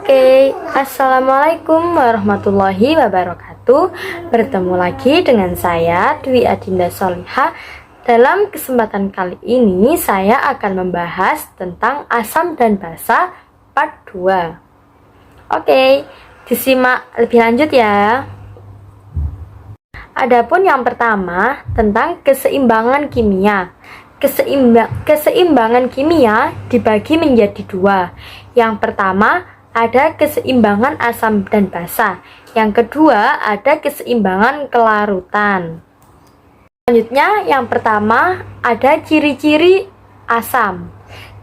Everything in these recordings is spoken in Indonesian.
Assalamualaikum warahmatullahi wabarakatuh. Bertemu lagi dengan saya Dwi Adinda Solihah. Dalam kesempatan kali ini saya akan membahas tentang asam dan basa part 2. Disimak lebih lanjut ya. Adapun yang pertama tentang keseimbangan kimia. Keseimbangan kimia dibagi menjadi dua. Yang pertama ada keseimbangan asam dan basa. Yang kedua ada keseimbangan kelarutan. Selanjutnya yang pertama ada ciri-ciri asam.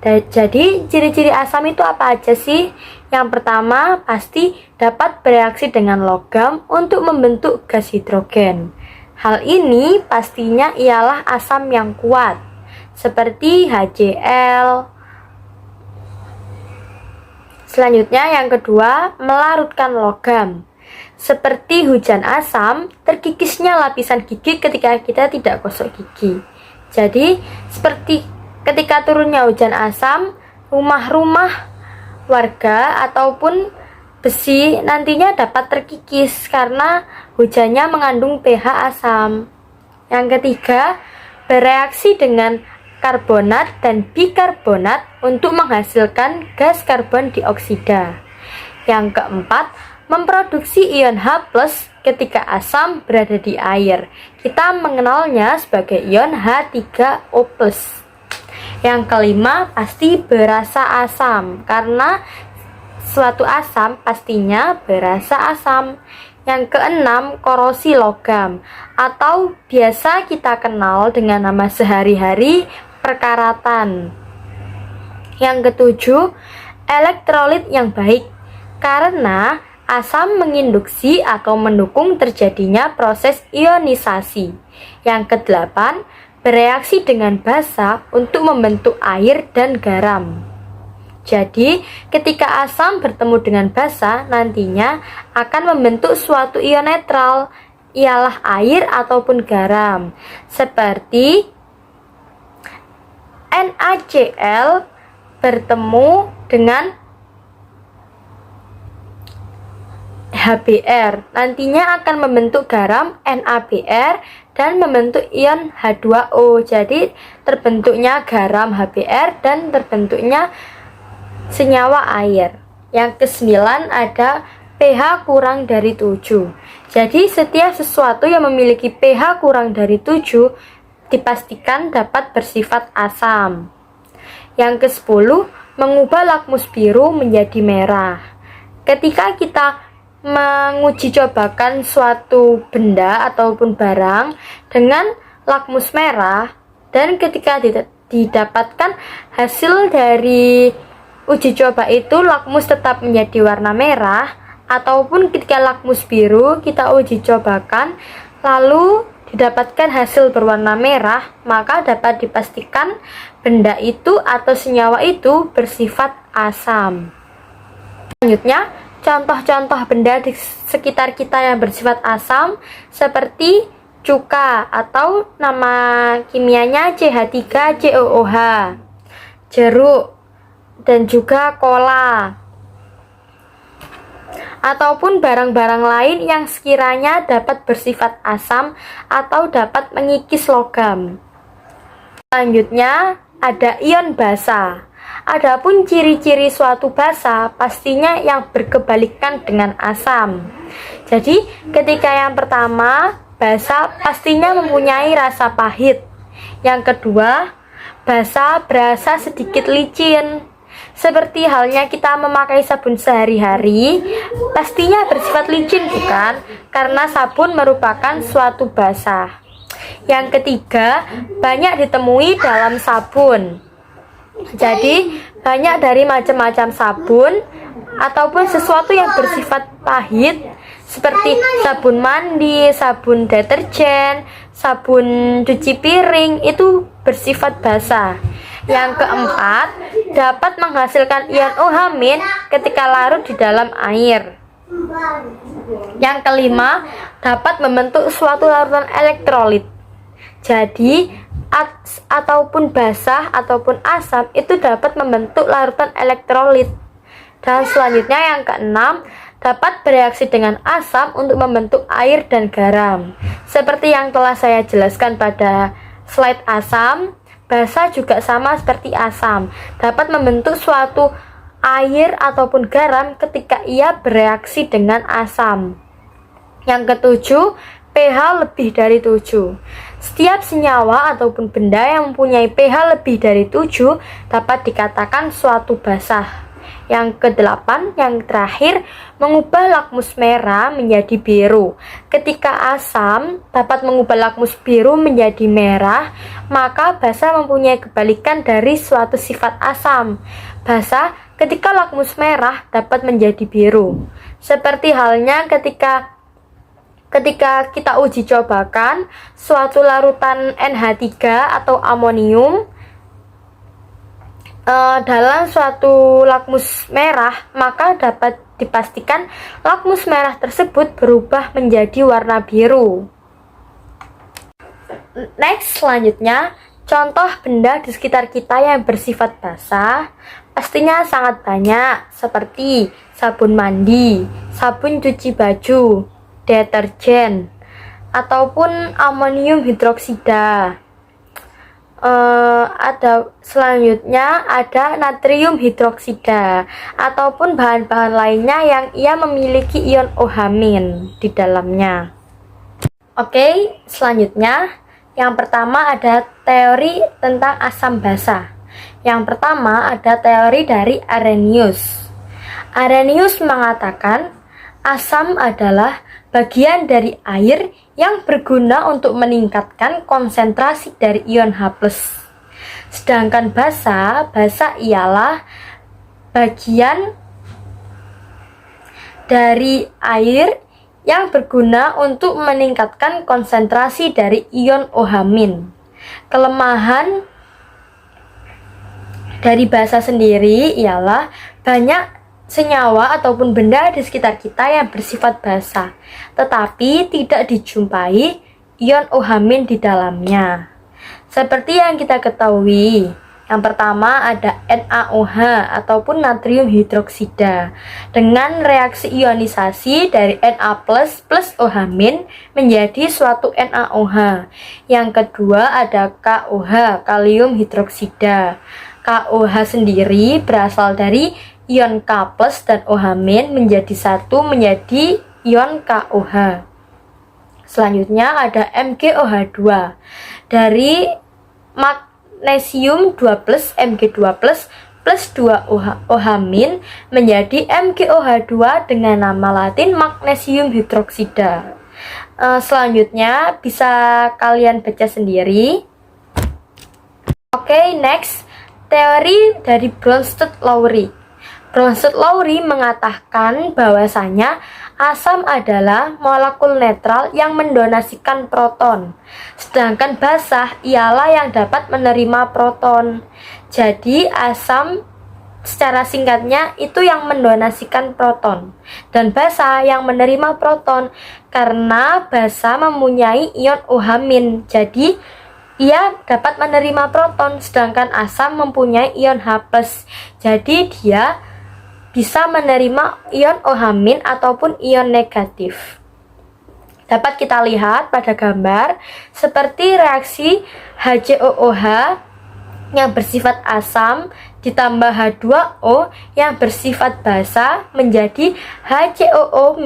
Jadi ciri-ciri asam itu apa aja sih? Yang pertama pasti dapat bereaksi dengan logam untuk membentuk gas hidrogen. Hal ini pastinya ialah asam yang kuat seperti HCl. Selanjutnya yang kedua, melarutkan logam. Seperti hujan asam, terkikisnya lapisan gigi ketika kita tidak gosok gigi. Jadi, seperti ketika turunnya hujan asam, rumah-rumah warga ataupun besi nantinya dapat terkikis karena hujannya mengandung pH asam. Yang ketiga, bereaksi dengan karbonat dan bikarbonat untuk menghasilkan gas karbon dioksida. Yang keempat, memproduksi ion H+ ketika asam berada di air. Kita mengenalnya sebagai ion H3O+. Yang kelima, pasti berasa asam karena suatu asam pastinya berasa asam. Yang keenam, korosi logam atau biasa kita kenal dengan nama sehari-hari perkaratan. Yang ketujuh, elektrolit yang baik karena asam menginduksi atau mendukung terjadinya proses ionisasi. Yang kedelapan, bereaksi dengan basa untuk membentuk air dan garam. Jadi, ketika asam bertemu dengan basa, nantinya akan membentuk suatu ion netral, ialah air ataupun garam, seperti NaCl bertemu dengan HBr, nantinya akan membentuk garam NaBr dan membentuk ion H2O. Jadi terbentuknya garam HBr dan terbentuknya senyawa air. Yang kesembilan ada pH kurang dari 7. Jadi setiap sesuatu yang memiliki pH kurang dari 7 dipastikan dapat bersifat asam. Yang ke-10, mengubah lakmus biru menjadi merah. Ketika kita menguji cobakan suatu benda ataupun barang dengan lakmus merah, dan ketika didapatkan hasil dari uji coba itu lakmus tetap menjadi warna merah, ataupun ketika lakmus biru kita uji cobakan lalu didapatkan hasil berwarna merah, maka dapat dipastikan benda itu atau senyawa itu bersifat asam. Selanjutnya, contoh-contoh benda di sekitar kita yang bersifat asam seperti cuka atau nama kimianya CH3COOH, jeruk, dan juga kola, ataupun barang-barang lain yang sekiranya dapat bersifat asam atau dapat mengikis logam. Selanjutnya ada ion basa. Adapun ciri-ciri suatu basa pastinya yang berkebalikan dengan asam. Jadi ketika yang pertama, basa pastinya mempunyai rasa pahit. Yang kedua, basa berasa sedikit licin. Seperti halnya kita memakai sabun sehari-hari, pastinya bersifat licin bukan? Karena sabun merupakan suatu basa. Yang ketiga, banyak ditemui dalam sabun. Jadi, banyak dari macam-macam sabun ataupun sesuatu yang bersifat pahit seperti sabun mandi, sabun deterjen, sabun cuci piring itu bersifat basa. Yang keempat, dapat menghasilkan ion OH- ketika larut di dalam air. Yang kelima, dapat membentuk suatu larutan elektrolit. Jadi, ataupun basah ataupun asam itu dapat membentuk larutan elektrolit. Dan selanjutnya yang keenam, dapat bereaksi dengan asam untuk membentuk air dan garam. Seperti yang telah saya jelaskan pada slide asam, basa juga sama seperti asam, dapat membentuk suatu air ataupun garam ketika ia bereaksi dengan asam. Yang ketujuh, pH lebih dari 7. Setiap senyawa ataupun benda yang mempunyai pH lebih dari 7 dapat dikatakan suatu basah. Yang kedelapan, yang terakhir, mengubah lakmus merah menjadi biru. Ketika asam dapat mengubah lakmus biru menjadi merah, maka basa mempunyai kebalikan dari suatu sifat asam. Basa ketika lakmus merah dapat menjadi biru. Seperti halnya ketika kita uji cobakan suatu larutan NH3 atau amonium dalam suatu lakmus merah, maka dapat dipastikan lakmus merah tersebut berubah menjadi warna biru. Next, selanjutnya, contoh benda di sekitar kita yang bersifat basah pastinya sangat banyak, seperti sabun mandi, sabun cuci baju, deterjen, ataupun amonium hidroksida. Ada selanjutnya ada natrium hidroksida ataupun bahan-bahan lainnya yang ia memiliki ion OH- di dalamnya. Oke, selanjutnya yang pertama ada teori tentang asam basa. Yang pertama ada teori dari Arrhenius. Arrhenius mengatakan asam adalah bagian dari air yang berguna untuk meningkatkan konsentrasi dari ion H+. Sedangkan basa ialah bagian dari air yang berguna untuk meningkatkan konsentrasi dari ion OH-. Kelemahan dari basa sendiri ialah banyak senyawa ataupun benda di sekitar kita yang bersifat basa, tetapi tidak dijumpai ion OH- di dalamnya. Seperti yang kita ketahui, yang pertama ada NaOH ataupun natrium hidroksida. Dengan reaksi ionisasi dari Na plus OH- menjadi suatu NaOH. Yang kedua ada KOH, kalium hidroksida. KOH sendiri berasal dari ion K plus dan OH- menjadi satu menjadi ion KOH. Selanjutnya ada MgOH2 dari magnesium 2 plus Mg2 plus 2 OH- menjadi MgOH2 dengan nama latin magnesium hidroksida. Selanjutnya bisa kalian baca sendiri. Oke, next, teori dari Bronsted-Lowry. Bronsted-Lowry mengatakan bahwasanya asam adalah molekul netral yang mendonasikan proton, sedangkan basah ialah yang dapat menerima proton. Jadi asam secara singkatnya itu yang mendonasikan proton dan basa yang menerima proton, karena basa mempunyai ion OH-. Jadi ia dapat menerima proton, sedangkan asam mempunyai ion H+. Jadi dia bisa menerima ion OH- ataupun ion negatif. Dapat kita lihat pada gambar seperti reaksi HCOOH yang bersifat asam ditambah H2O yang bersifat basa menjadi HCOO-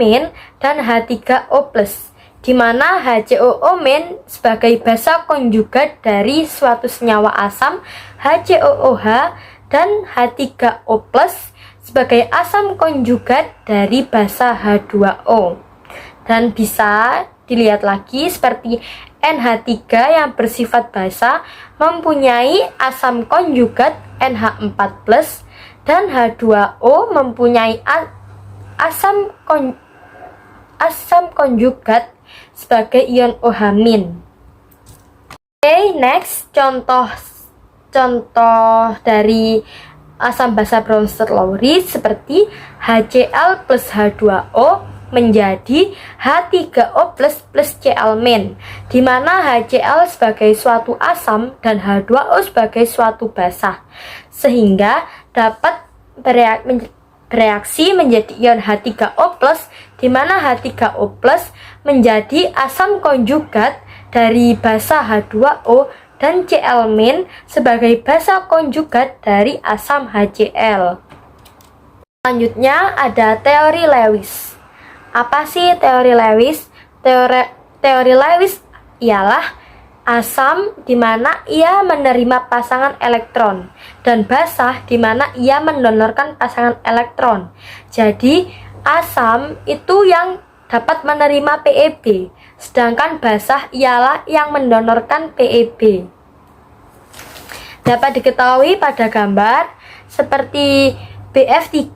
dan H3O+, di mana HCOO- sebagai basa konjugat dari suatu senyawa asam HCOOH dan H3O+ sebagai asam konjugat dari basa H2O. Dan bisa dilihat lagi seperti NH3 yang bersifat basa mempunyai asam konjugat NH4+, dan H2O mempunyai asam konjugat sebagai ion OH-. Oke, next, contoh dari asam basa Bronsted-Lowry seperti HCl plus H2O menjadi H3O plus Cl-, di mana HCl sebagai suatu asam dan H2O sebagai suatu basa, sehingga dapat bereaksi menjadi ion H3O+, di mana H3O+ menjadi asam konjugat dari basa H2O dan Cl- sebagai basa konjugat dari asam HCl. Selanjutnya ada teori Lewis. Apa sih teori Lewis? Teori Lewis ialah asam di mana ia menerima pasangan elektron dan basa di mana ia mendonorkan pasangan elektron. Jadi asam itu yang dapat menerima PeB, sedangkan basa ialah yang mendonorkan PeB. Dapat diketahui pada gambar seperti BF3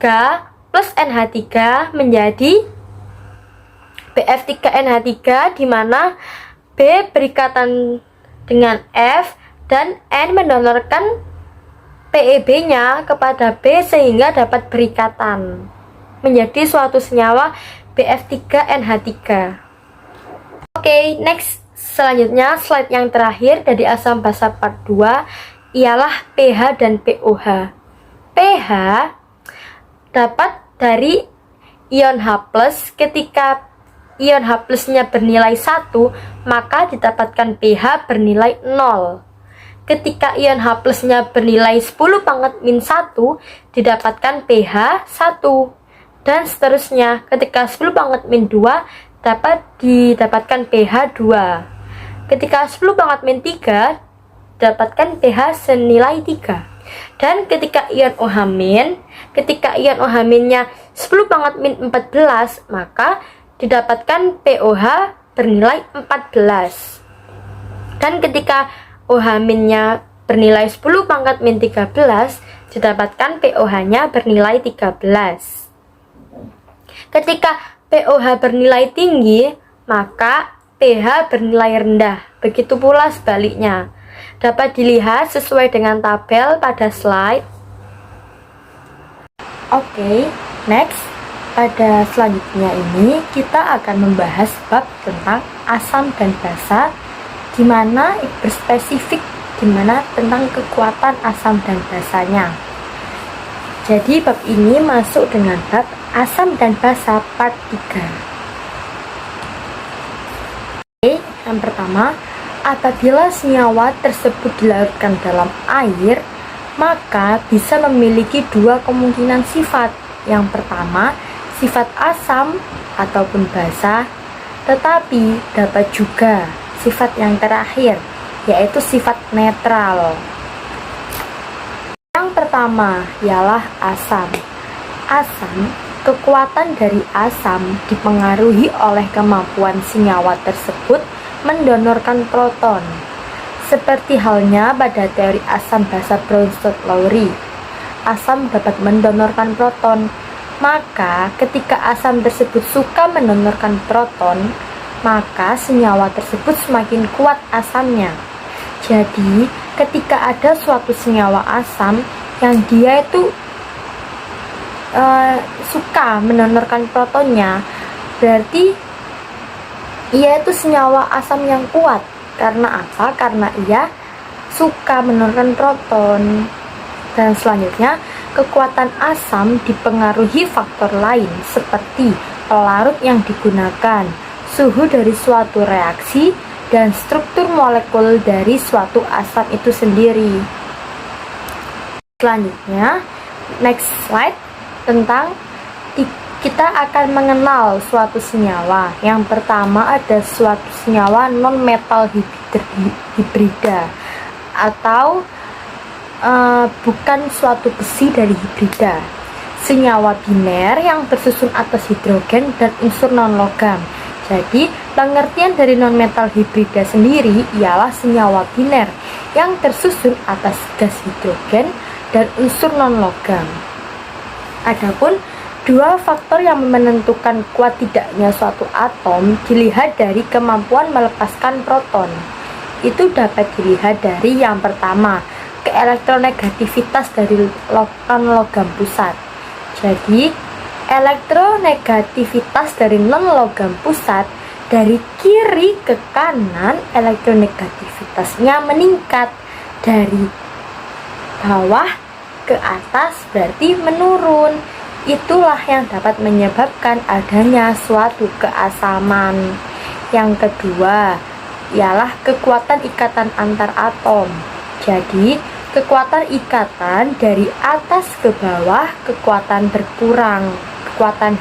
plus NH3 menjadi BF3NH3, di mana B berikatan dengan F dan N mendonorkan PeB-nya kepada B sehingga dapat berikatan menjadi suatu senyawa BF3NH3. Oke, next, selanjutnya slide yang terakhir dari asam basa part 2 ialah pH dan pOH. pH dapat dari ion H+, ketika ion H+-nya bernilai 1, maka didapatkan pH bernilai 0. Ketika ion H+-nya bernilai 10⁻⁻1, didapatkan pH 1. Dan seterusnya, ketika 10⁻⁻2 dapat didapatkan pH 2. Ketika 10⁻⁻3 dapatkan pH senilai 3. Dan ketika ion OH-nya 10⁻⁻14, maka didapatkan pOH bernilai 14. Dan ketika OH-nya bernilai 10⁻⁻13, didapatkan pOH-nya bernilai 13. Ketika pOH bernilai tinggi, maka pH bernilai rendah. Begitu pula sebaliknya. Dapat dilihat sesuai dengan tabel pada slide. Oke, next. Pada selanjutnya ini kita akan membahas bab tentang asam dan basa, di mana berspesifik tentang kekuatan asam dan basanya. Jadi bab ini masuk dengan bab asam dan basa part 3. Oke, yang pertama, apabila senyawa tersebut dilarutkan dalam air, maka bisa memiliki dua kemungkinan sifat. Yang pertama, sifat asam ataupun basa, tetapi dapat juga sifat yang terakhir, yaitu sifat netral. Yang pertama ialah asam. Asam, kekuatan dari asam dipengaruhi oleh kemampuan senyawa tersebut mendonorkan proton. Seperti halnya pada teori asam basa Bronsted-Lowry, asam dapat mendonorkan proton. Maka ketika asam tersebut suka mendonorkan proton, maka senyawa tersebut semakin kuat asamnya. Jadi ketika ada suatu senyawa asam yang dia itu suka mendonorkan protonnya, berarti ia itu senyawa asam yang kuat. Karena apa? Karena ia suka mendonorkan proton. Dan selanjutnya, kekuatan asam dipengaruhi faktor lain seperti pelarut yang digunakan, suhu dari suatu reaksi, dan struktur molekul dari suatu asam itu sendiri. Selanjutnya, next slide, tentang kita akan mengenal suatu senyawa. Yang pertama ada suatu senyawa non-metal hibrida atau bukan suatu besi dari hibrida. Senyawa biner yang bersusun atas hidrogen dan unsur non-logam. Jadi, pengertian dari non-metal hibrida sendiri ialah senyawa biner yang tersusun atas gas hidrogen dan unsur non-logam. Adapun dua faktor yang menentukan kuat tidaknya suatu atom dilihat dari kemampuan melepaskan proton. Itu dapat dilihat dari yang pertama, keelektronegativitas dari non-logam pusat. Jadi, elektronegativitas dari non-logam pusat dari kiri ke kanan, elektronegativitasnya meningkat. Dari bawah ke atas berarti menurun. itulah yang dapat menyebabkan adanya suatu keasaman. Yang kedua ialah kekuatan ikatan antar atom. Jadi kekuatan ikatan dari atas ke bawah, kekuatan berkurang, kekuatan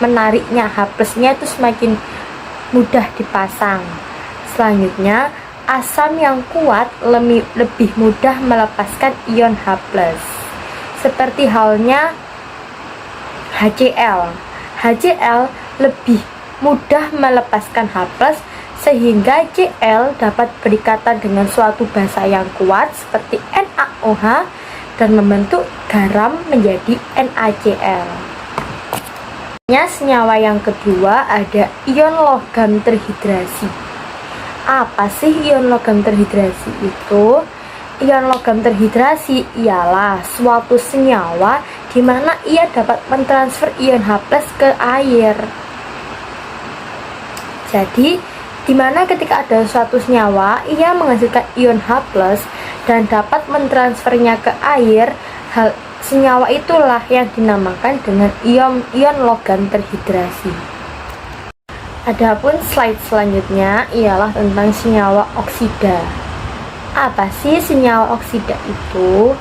menariknya H+-nya itu semakin mudah dipasang. Selanjutnya, asam yang kuat lebih mudah melepaskan ion H+. Seperti halnya HCl. HCl lebih mudah melepaskan H+, sehingga Cl dapat berikatan dengan suatu basa yang kuat seperti NaOH dan membentuk garam menjadi NaCl. Senyawa yang kedua ada ion logam terhidrasi. Apa sih ion logam terhidrasi itu? Ion logam terhidrasi ialah suatu senyawa di mana ia dapat mentransfer ion H+ ke air. Jadi, di mana ketika ada suatu senyawa, ia menghasilkan ion H+ dan dapat mentransfernya ke air, senyawa itulah yang dinamakan dengan ion logam terhidrasi. Adapun slide selanjutnya ialah tentang senyawa oksida. Apa sih senyawa oksida itu?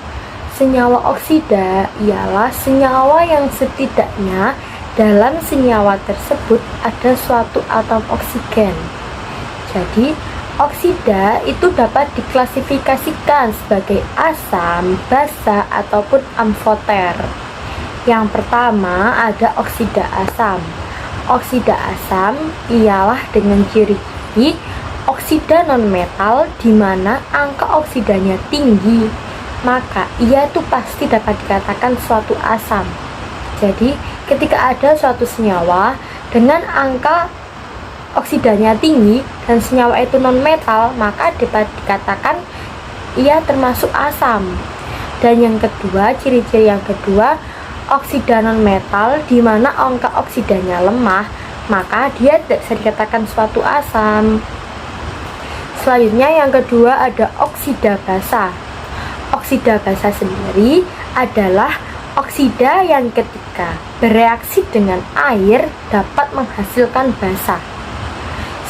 Senyawa oksida ialah senyawa yang setidaknya dalam senyawa tersebut ada suatu atom oksigen. Jadi, oksida itu dapat diklasifikasikan sebagai asam, basa, ataupun amfoter. Yang pertama ada oksida asam. Oksida asam ialah dengan ciri-ciri oksida non-metal di mana angka oksidanya tinggi, maka ia itu pasti dapat dikatakan suatu asam. Jadi, ketika ada suatu senyawa dengan angka oksidanya tinggi dan senyawa itu non-metal, maka dapat dikatakan ia termasuk asam. Dan yang kedua, ciri-ciri yang kedua, oksida non-metal di mana angka oksidanya lemah, maka dia tidak bisa dikatakan suatu asam. Selanjutnya yang kedua ada oksida basa. Oksida basa sendiri adalah oksida yang ketika bereaksi dengan air dapat menghasilkan basa.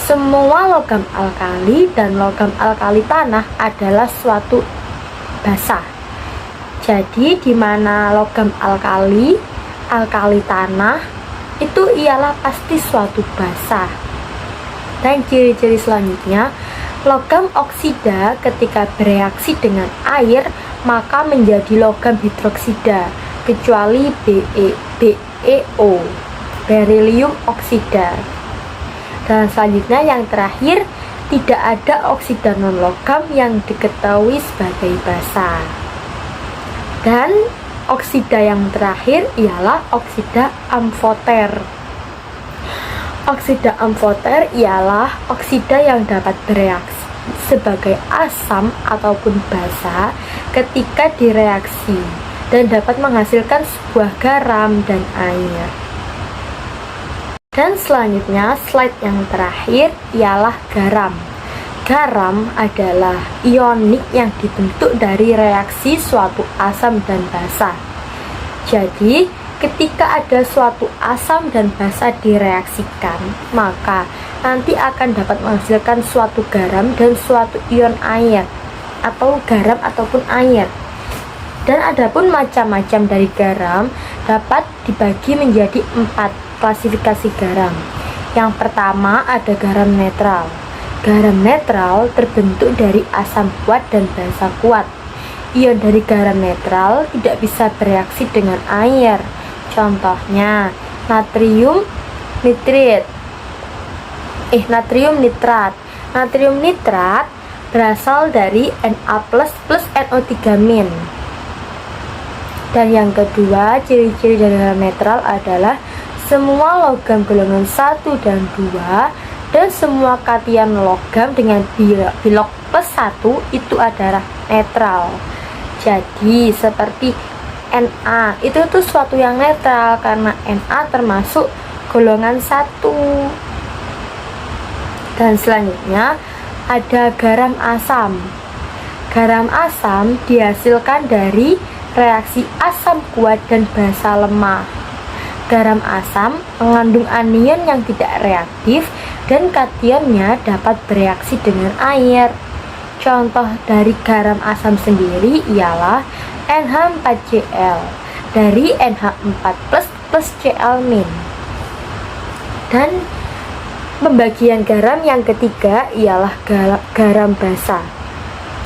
Semua logam alkali dan logam alkali tanah adalah suatu basa. Jadi di mana logam alkali tanah itu ialah pasti suatu basa. Dan ciri-ciri selanjutnya, logam oksida ketika bereaksi dengan air maka menjadi logam hidroksida kecuali BeO, beryllium oksida. Dan selanjutnya yang terakhir, tidak ada oksida non-logam yang diketahui sebagai basa. Dan oksida yang terakhir ialah oksida amfoter. Oksida amfoter ialah oksida yang dapat bereaksi sebagai asam ataupun basa ketika direaksi dan dapat menghasilkan sebuah garam dan air. Dan selanjutnya slide yang terakhir ialah garam. Garam adalah ionik yang dibentuk dari reaksi suatu asam dan basa. Jadi, ketika ada suatu asam dan basa direaksikan, maka nanti akan dapat menghasilkan suatu garam dan suatu ion air, atau garam ataupun air. Dan adapun macam-macam dari garam dapat dibagi menjadi 4 klasifikasi garam. Yang pertama ada garam netral. Garam netral terbentuk dari asam kuat dan basa kuat. Ion dari garam netral tidak bisa bereaksi dengan air. Contohnya natrium nitrat. Natrium nitrat berasal dari Na+ plus NO3-. Dan yang kedua, ciri-ciri dari garam netral adalah semua logam golongan 1 dan 2 dan semua kation logam dengan bilog +1 itu adalah netral. Jadi seperti Na itu tuh suatu yang netral karena Na termasuk golongan 1. Dan selanjutnya ada garam asam. Garam asam dihasilkan dari reaksi asam kuat dan basa lemah. Garam asam mengandung anion yang tidak reaktif dan kationnya dapat bereaksi dengan air. Contoh dari garam asam sendiri ialah NH4Cl dari NH4+ plus Cl-. Dan pembagian garam yang ketiga ialah garam basa.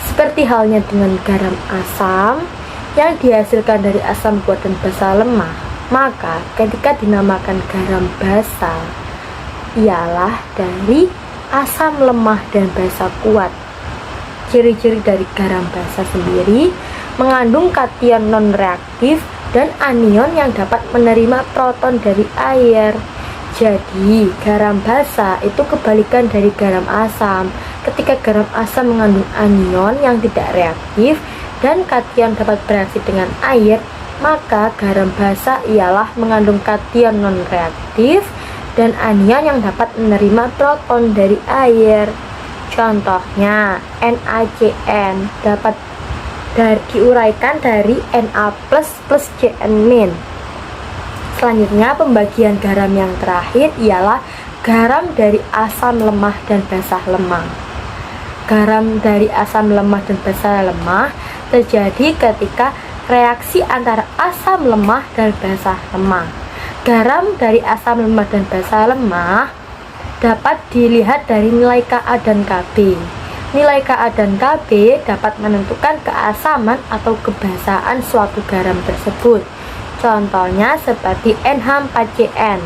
Seperti halnya dengan garam asam yang dihasilkan dari asam kuat dan basa lemah, maka ketika dinamakan garam basa ialah dari asam lemah dan basa kuat. Ciri-ciri dari garam basa sendiri mengandung kation non-reaktif dan anion yang dapat menerima proton dari air. Jadi garam basa itu kebalikan dari garam asam. Ketika garam asam mengandung anion yang tidak reaktif dan kation dapat bereaksi dengan air, maka garam basa ialah mengandung kation non-reaktif dan anion yang dapat menerima proton dari air. Contohnya NaCN dapat diuraikan dari Na plus Cn-. Selanjutnya pembagian garam yang terakhir ialah garam dari asam lemah dan basa lemah. Garam dari asam lemah dan basa lemah terjadi ketika reaksi antara asam lemah dan basa lemah. Garam dari asam lemah dan basa lemah dapat dilihat dari nilai Ka dan Kb. Nilai Ka dan Kb dapat menentukan keasaman atau kebasaan suatu garam tersebut. Contohnya seperti NH4Cn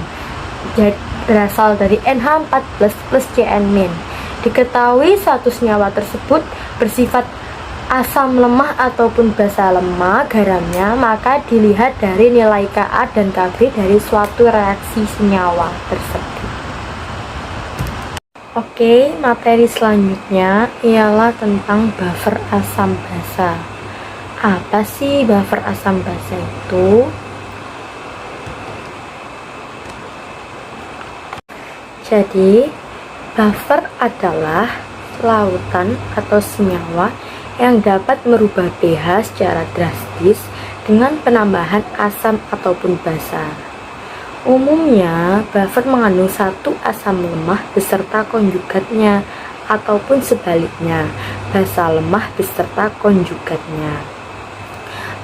berasal dari NH4+ plus Cn-. Diketahui suatu senyawa tersebut bersifat asam lemah ataupun basa lemah garamnya, maka dilihat dari nilai Ka dan Kb dari suatu reaksi senyawa tersebut. Oke, materi selanjutnya ialah tentang buffer asam basa. Apa sih buffer asam basa itu? Jadi, buffer adalah lautan atau senyawa yang dapat merubah pH secara drastis dengan penambahan asam ataupun basa. Umumnya, buffer mengandung satu asam lemah beserta konjugatnya ataupun sebaliknya, basa lemah beserta konjugatnya.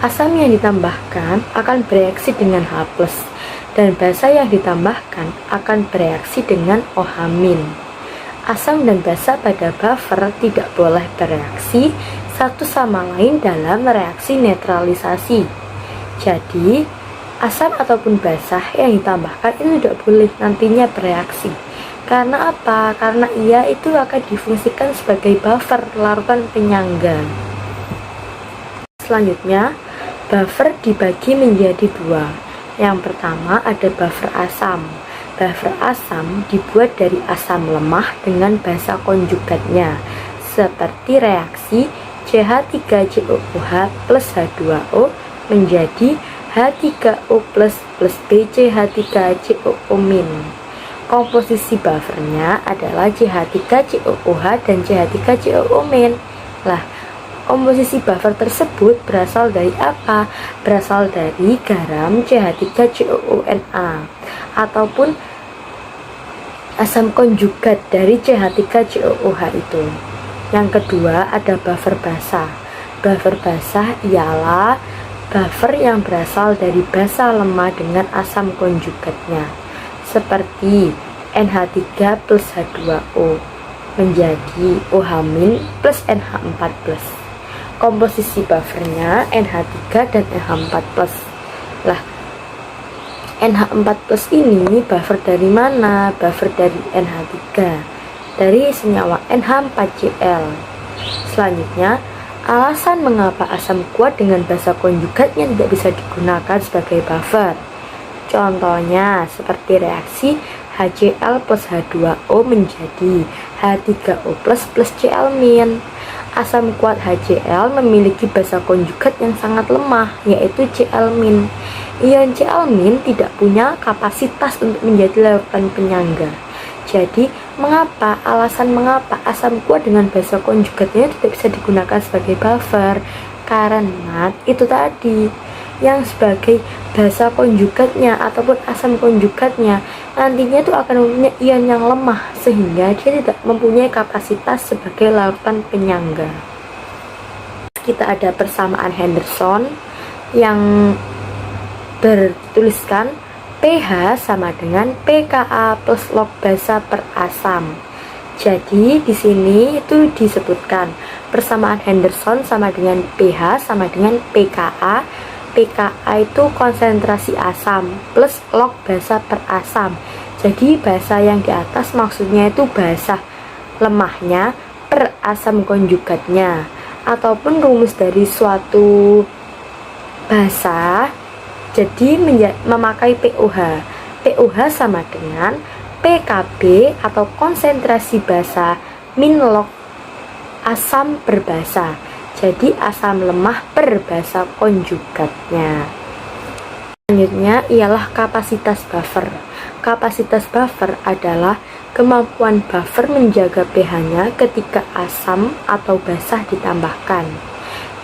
Asam yang ditambahkan akan bereaksi dengan H+, dan basa yang ditambahkan akan bereaksi dengan OH-. Asam dan basa pada buffer tidak boleh bereaksi satu sama lain dalam reaksi netralisasi. Jadi, asam ataupun basa yang ditambahkan itu tidak boleh nantinya bereaksi. Karena apa? Karena ia itu akan difungsikan sebagai buffer, larutan penyangga. Selanjutnya, buffer dibagi menjadi dua. Yang pertama ada buffer asam. Buffer asam dibuat dari asam lemah dengan basa konjugatnya, seperti reaksi CH3COOH plus H2O menjadi H3O plus BCH3COO-. Komposisi buffernya adalah CH3COOH dan CH3COO-. Lah, komposisi buffer tersebut berasal dari apa? Berasal dari garam CH3COONA ataupun asam konjugat dari CH3COOH itu. Yang kedua ada buffer basah. Buffer basah ialah buffer yang berasal dari basa lemah dengan asam konjugatnya, seperti NH3 plus H2O menjadi OH- plus NH4+. Komposisi buffernya NH3 dan NH4+. Lah, NH4+ ini buffer dari mana? Buffer dari NH3, dari senyawa NH4Cl. Selanjutnya, alasan mengapa asam kuat dengan basa konjugatnya tidak bisa digunakan sebagai buffer. Contohnya seperti reaksi HCl plus H2O menjadi H3O plus Cl-. Asam kuat HCl memiliki basa konjugat yang sangat lemah, yaitu Cl-. Ion Cl- tidak punya kapasitas untuk menjadi larutan penyangga. Jadi, alasan mengapa asam kuat dengan basa konjugatnya tidak bisa digunakan sebagai buffer? Karena itu tadi, yang sebagai basa konjugatnya ataupun asam konjugatnya nantinya itu akan mempunyai ion yang lemah sehingga dia tidak mempunyai kapasitas sebagai larutan penyangga. Kita ada persamaan Henderson yang bertuliskan pH sama dengan pKa plus log basa per asam. Jadi di sini itu disebutkan persamaan Henderson sama dengan pH sama dengan pKa. pKa itu konsentrasi asam plus log basa per asam. Jadi basa yang di atas maksudnya itu basa lemahnya per asam konjugatnya, ataupun rumus dari suatu basa jadi memakai pOH. pOH sama dengan PKB atau konsentrasi basa min log asam per basa. Jadi asam lemah per basa konjugatnya. Selanjutnya ialah kapasitas buffer. Kapasitas buffer adalah kemampuan buffer menjaga pH-nya ketika asam atau basah ditambahkan.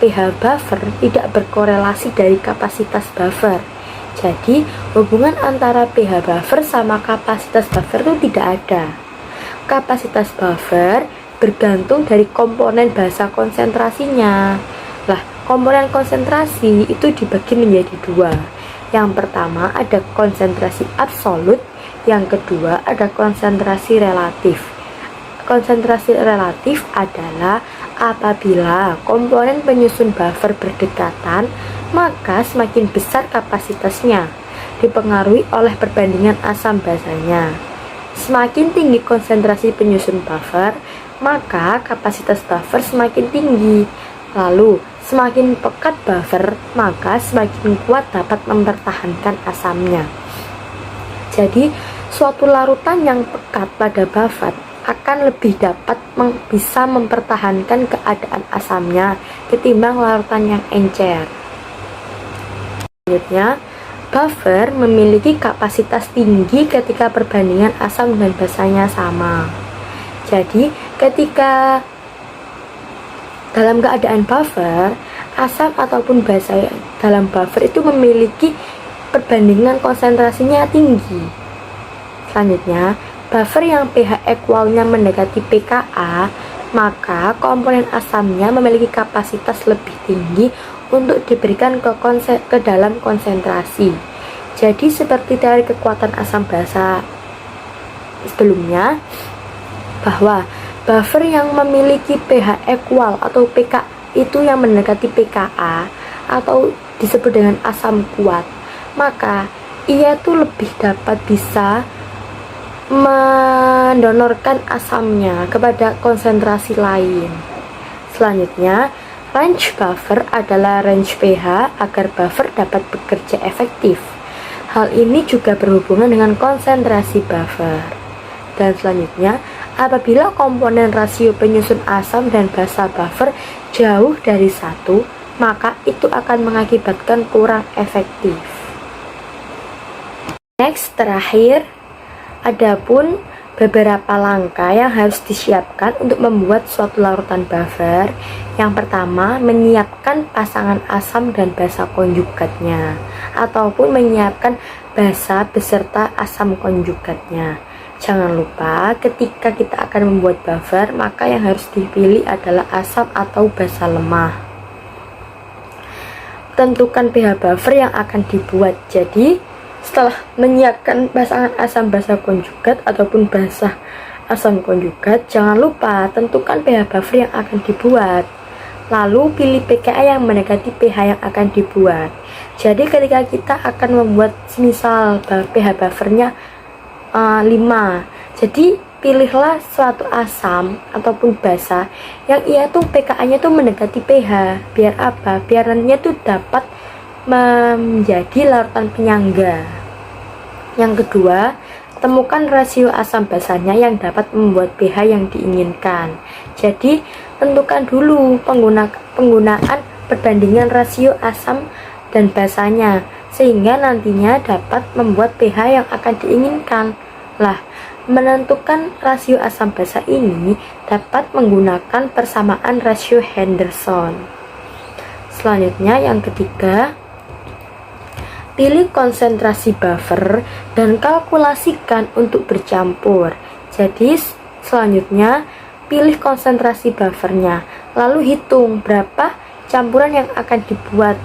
pH buffer tidak berkorelasi dari kapasitas buffer. Jadi, hubungan antara pH buffer sama kapasitas buffer itu tidak ada. Kapasitas buffer bergantung dari komponen basa konsentrasinya. Lah, komponen konsentrasi itu dibagi menjadi dua. Yang pertama ada konsentrasi absolut, yang kedua ada konsentrasi relatif. Konsentrasi relatif adalah apabila komponen penyusun buffer berdekatan, maka semakin besar kapasitasnya, dipengaruhi oleh perbandingan asam basanya. Semakin tinggi konsentrasi penyusun buffer, maka kapasitas buffer semakin tinggi. Lalu, semakin pekat buffer, maka semakin kuat dapat mempertahankan asamnya. Jadi, suatu larutan yang pekat pada buffer akan lebih dapat bisa mempertahankan keadaan asamnya ketimbang larutan yang encer. Selanjutnya, buffer memiliki kapasitas tinggi ketika perbandingan asam dan basanya sama. Jadi, ketika dalam keadaan buffer, asam ataupun basa dalam buffer itu memiliki perbandingan konsentrasinya tinggi. Selanjutnya, buffer yang pH equalnya mendekati pKa, maka komponen asamnya memiliki kapasitas lebih tinggi untuk diberikan ke dalam konsentrasi. Jadi seperti teori kekuatan asam basa sebelumnya, bahwa buffer yang memiliki pH equal atau pK itu yang mendekati pKa atau disebut dengan asam kuat, maka ia tuh lebih dapat bisa mendonorkan asamnya kepada konsentrasi lain. Selanjutnya, range buffer adalah range pH agar buffer dapat bekerja efektif. Hal ini juga berhubungan dengan konsentrasi buffer. Dan selanjutnya, apabila komponen rasio penyusun asam dan basa buffer jauh dari 1, maka itu akan mengakibatkan kurang efektif. Next, terakhir, adapun beberapa langkah yang harus disiapkan untuk membuat suatu larutan buffer. Yang pertama, menyiapkan pasangan asam dan basa konjugatnya, ataupun menyiapkan basa beserta asam konjugatnya. Jangan lupa ketika kita akan membuat buffer, maka yang harus dipilih adalah asam atau basa lemah. Tentukan pH buffer yang akan dibuat. Jadi, setelah menyiapkan pasangan asam basa konjugat ataupun basa asam konjugat, jangan lupa tentukan pH buffer yang akan dibuat. Lalu pilih pKa yang mendekati pH yang akan dibuat. Jadi ketika kita akan membuat semisal pH buffernya 5, jadi pilihlah suatu asam ataupun basa yang ia tuh pKa-nya tuh mendekati pH. Biar apa? Biar nantinya tuh dapat menjadi larutan penyangga. Yang kedua, temukan rasio asam basanya yang dapat membuat pH yang diinginkan. Jadi tentukan dulu penggunaan perbandingan rasio asam dan basanya, sehingga nantinya dapat membuat pH yang akan diinginkan. Lah, menentukan rasio asam basa ini dapat menggunakan persamaan rasio Henderson. Selanjutnya yang ketiga, Pilih konsentrasi buffer dan kalkulasikan untuk bercampur. Jadi selanjutnya pilih konsentrasi buffernya, lalu hitung berapa campuran yang akan dibuat,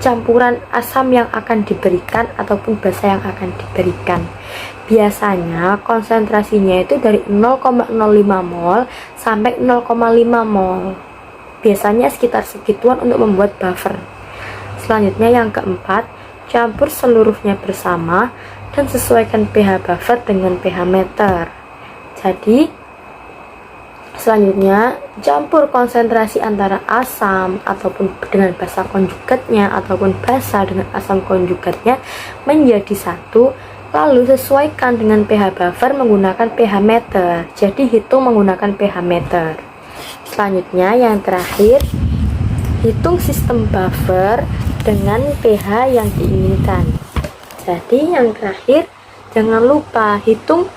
campuran asam yang akan diberikan ataupun basa yang akan diberikan. Biasanya konsentrasinya itu dari 0,05 mol sampai 0,5 mol. Biasanya sekitar segituan untuk membuat buffer. Selanjutnya yang keempat, campur seluruhnya bersama dan sesuaikan pH buffer dengan pH meter. Jadi selanjutnya campur konsentrasi antara asam ataupun dengan basa konjugatnya ataupun basa dengan asam konjugatnya menjadi satu, lalu sesuaikan dengan pH buffer menggunakan pH meter. Jadi hitung menggunakan pH meter. Selanjutnya yang terakhir, hitung sistem buffer dengan pH yang diinginkan. Jadi yang terakhir, jangan lupa hitung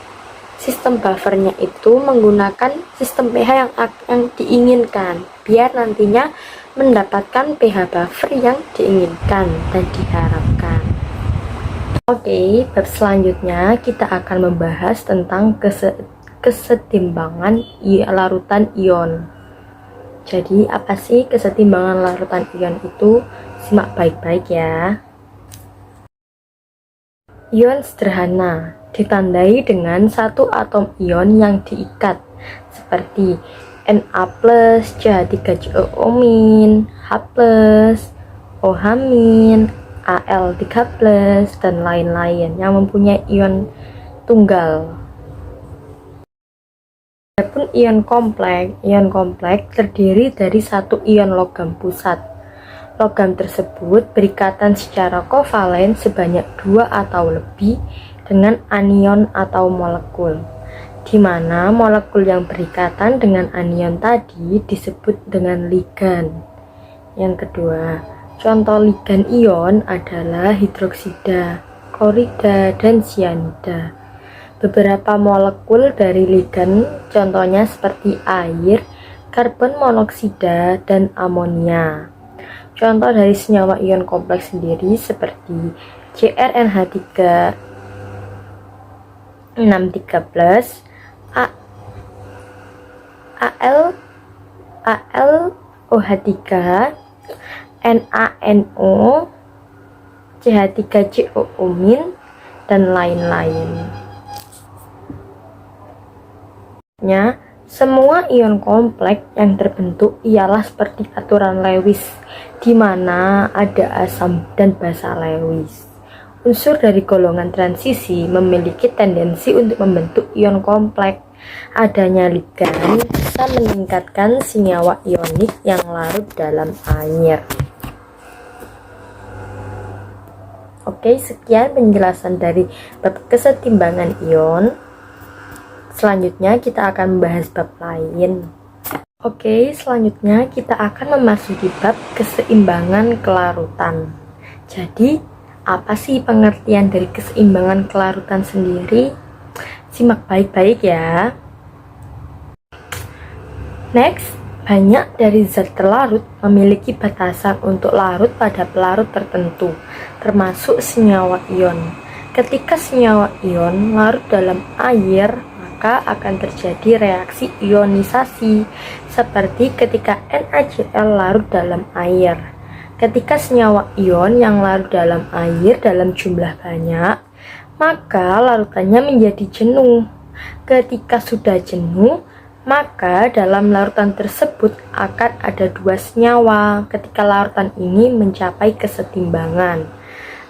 sistem buffernya itu menggunakan sistem pH yang diinginkan, biar nantinya mendapatkan pH buffer yang diinginkan dan diharapkan. Oke, bab selanjutnya kita akan membahas tentang kesetimbangan larutan ion. Jadi apa sih kesetimbangan larutan ion itu? Simak baik-baik ya. Ion sederhana ditandai dengan satu atom ion yang diikat seperti Na+, CH3COO-, H+, OH-, Al3+, dan lain-lain yang mempunyai ion tunggal. Adapun ion kompleks terdiri dari satu ion logam pusat. Logam tersebut berikatan secara kovalen sebanyak 2 atau lebih dengan anion atau molekul, di mana molekul yang berikatan dengan anion tadi disebut dengan ligan. Yang kedua, contoh ligan ion adalah hidroksida, klorida, dan sianida. Beberapa molekul dari ligan contohnya seperti air, karbon monoksida, dan amonia. Contoh dari senyawa ion kompleks sendiri seperti CrNH3 6,3+, AlOH3, NaNO, CH3COO-, dan lain-lain. Semua ion kompleks yang terbentuk ialah seperti aturan Lewis, di mana ada asam dan basa Lewis. Unsur dari golongan transisi memiliki tendensi untuk membentuk ion kompleks. Adanya ligan bisa meningkatkan senyawa ionik yang larut dalam air. Oke, sekian penjelasan dari bab kesetimbangan ion. Selanjutnya kita akan membahas bab lain. Oke, selanjutnya kita akan memasuki bab keseimbangan kelarutan. Jadi, apa sih pengertian dari keseimbangan kelarutan sendiri? Simak baik-baik ya. Next, banyak dari zat terlarut memiliki batasan untuk larut pada pelarut tertentu, termasuk senyawa ion. Ketika senyawa ion larut dalam air, maka akan terjadi reaksi ionisasi, seperti ketika NaCl larut dalam air. Ketika senyawa ion yang larut dalam air dalam jumlah banyak, maka larutannya menjadi jenuh. Ketika sudah jenuh, maka dalam larutan tersebut akan ada 2 senyawa ketika larutan ini mencapai kesetimbangan.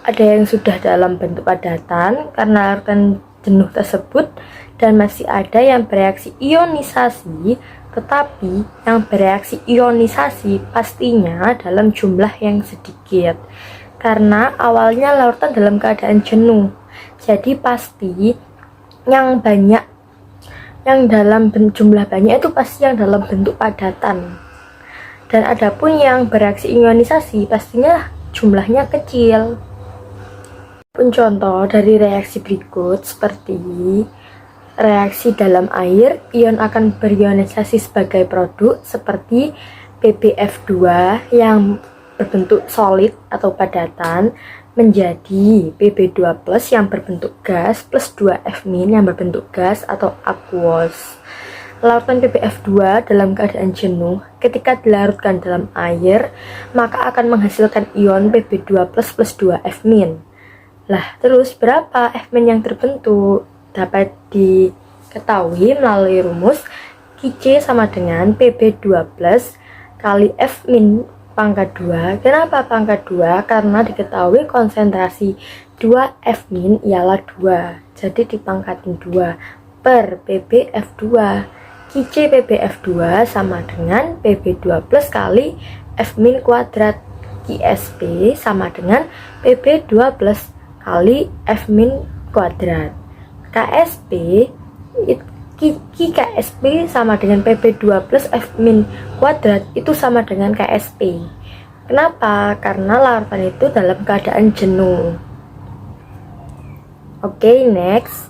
Ada yang sudah dalam bentuk padatan karena larutan jenuh tersebut, dan masih ada yang bereaksi ionisasi, tetapi yang bereaksi ionisasi pastinya dalam jumlah yang sedikit karena awalnya larutan dalam keadaan jenuh. Jadi pasti yang banyak, yang dalam jumlah banyak itu pasti yang dalam bentuk padatan. Dan adapun yang bereaksi ionisasi pastinya jumlahnya kecil. Contoh dari reaksi berikut seperti reaksi dalam air, ion akan berionisasi sebagai produk seperti PbF2 yang berbentuk solid atau padatan menjadi Pb2 plus yang berbentuk gas plus 2F- yang berbentuk gas atau aqueous. Larutan PbF2 dalam keadaan jenuh ketika dilarutkan dalam air maka akan menghasilkan ion Pb2 plus 2F-. Lah, terus berapa F- yang terbentuk? Dapat diketahui melalui rumus Qc sama dengan Pb2 plus kali F- pangkat 2. Kenapa pangkat 2? Karena diketahui konsentrasi 2F- ialah 2. Jadi dipangkatin 2 per PbF2. Qc PbF2 sama dengan Pb2 plus kali F- kuadrat. Qsp sama dengan Pb2 plus kali F- kuadrat. Ksp Ksp sama dengan Pb2 plus F- kuadrat itu sama dengan Ksp. Kenapa? Karena larutan itu dalam keadaan jenuh. Oke, next.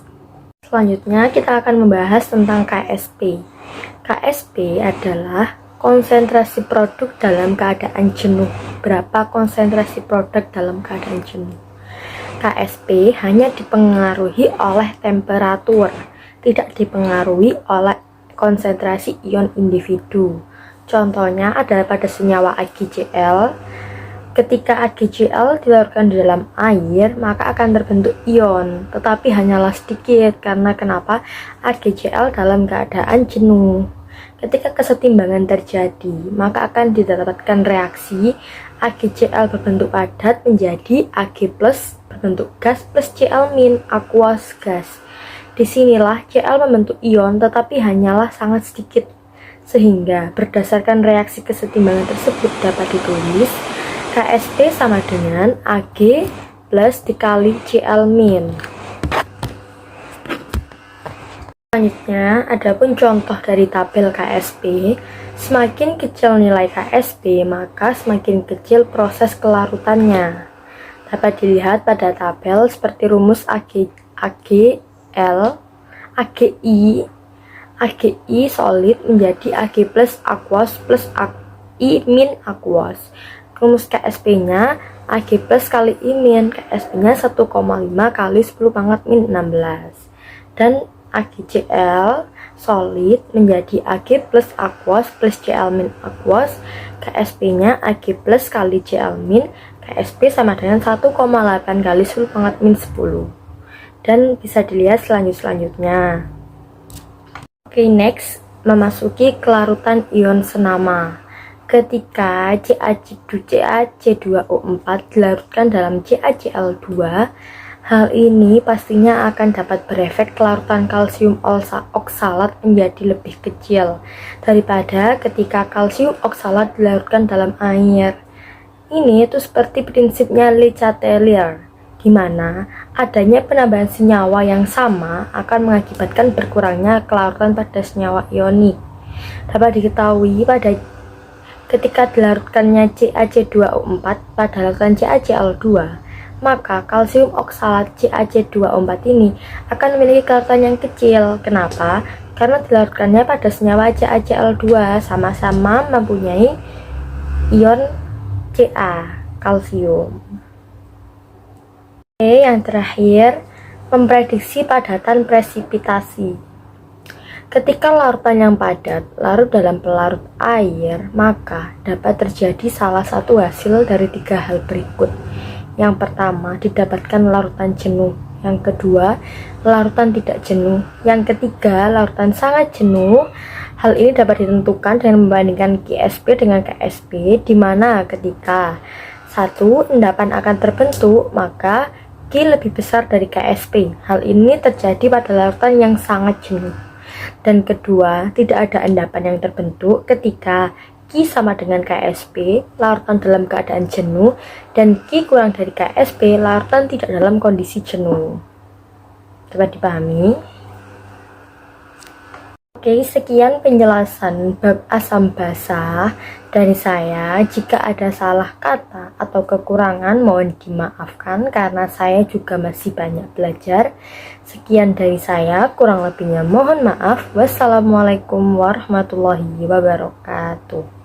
Selanjutnya kita akan membahas tentang Ksp. Ksp adalah konsentrasi produk dalam keadaan jenuh. Berapa konsentrasi produk dalam keadaan jenuh? Ksp hanya dipengaruhi oleh temperatur, tidak dipengaruhi oleh konsentrasi ion individu. Contohnya adalah pada senyawa AgCl. Ketika AgCl dilarutkan di dalam air, maka akan terbentuk ion, tetapi hanyalah sedikit. Karena kenapa? AgCl dalam keadaan jenuh. Ketika kesetimbangan terjadi, maka akan didapatkan reaksi AgCl berbentuk padat menjadi Ag plus berbentuk gas plus Cl-, aqueous gas. Disinilah Cl membentuk ion tetapi hanyalah sangat sedikit, sehingga berdasarkan reaksi kesetimbangan tersebut dapat ditulis Ksp sama dengan Ag plus dikali Cl-. Selanjutnya, adapun contoh dari tabel Ksp, semakin kecil nilai Ksp maka semakin kecil proses kelarutannya. Dapat dilihat pada tabel seperti rumus AgI solid menjadi Ag plus aqueous plus I min aqueous. Rumus Ksp-nya Ag plus kali I min, Ksp-nya 1,5 kali 10 pangkat min 16. Dan AgCl solid menjadi Ag plus aqueous plus Cl min aqueous, Ksp-nya Ag plus kali Cl min, Ksp sama dengan 1,8 kali 10 pangkat min 10. Dan bisa dilihat selanjutnya. Oke, next, memasuki kelarutan ion senama. Ketika CaC2O4 dilarutkan dalam CaCl2, hal ini pastinya akan dapat berefek kelarutan kalsium oksalat menjadi lebih kecil daripada ketika kalsium oksalat dilarutkan dalam air. Ini itu seperti prinsipnya Le Chatelier, di mana adanya penambahan senyawa yang sama akan mengakibatkan berkurangnya kelarutan pada senyawa ionik. Dapat diketahui pada ketika dilarutkannya CaC2O4 pada larutan CaCl2, maka kalsium oksalat CaC2O4 ini akan memiliki kelarutan yang kecil. Kenapa? Karena dilarutkannya pada senyawa CaCl2 sama-sama mempunyai ion Ca, kalsium. Oke, yang terakhir, memprediksi padatan presipitasi. Ketika larutan yang padat larut dalam pelarut air, maka dapat terjadi salah satu hasil dari 3 hal berikut. Yang pertama, didapatkan larutan jenuh. Yang kedua, larutan tidak jenuh. Yang ketiga, larutan sangat jenuh. Hal ini dapat ditentukan dengan membandingkan Qsp dengan Ksp, di mana ketika satu endapan akan terbentuk, maka Q lebih besar dari Ksp. Hal ini terjadi pada larutan yang sangat jenuh. Dan kedua, tidak ada endapan yang terbentuk ketika Q sama dengan Ksp, larutan dalam keadaan jenuh, dan Q kurang dari Ksp, larutan tidak dalam kondisi jenuh. Dapat dipahami? Oke, sekian penjelasan bab asam basa dari saya. Jika ada salah kata atau kekurangan mohon dimaafkan karena saya juga masih banyak belajar. Sekian dari saya, kurang lebihnya mohon maaf. Wassalamualaikum warahmatullahi wabarakatuh.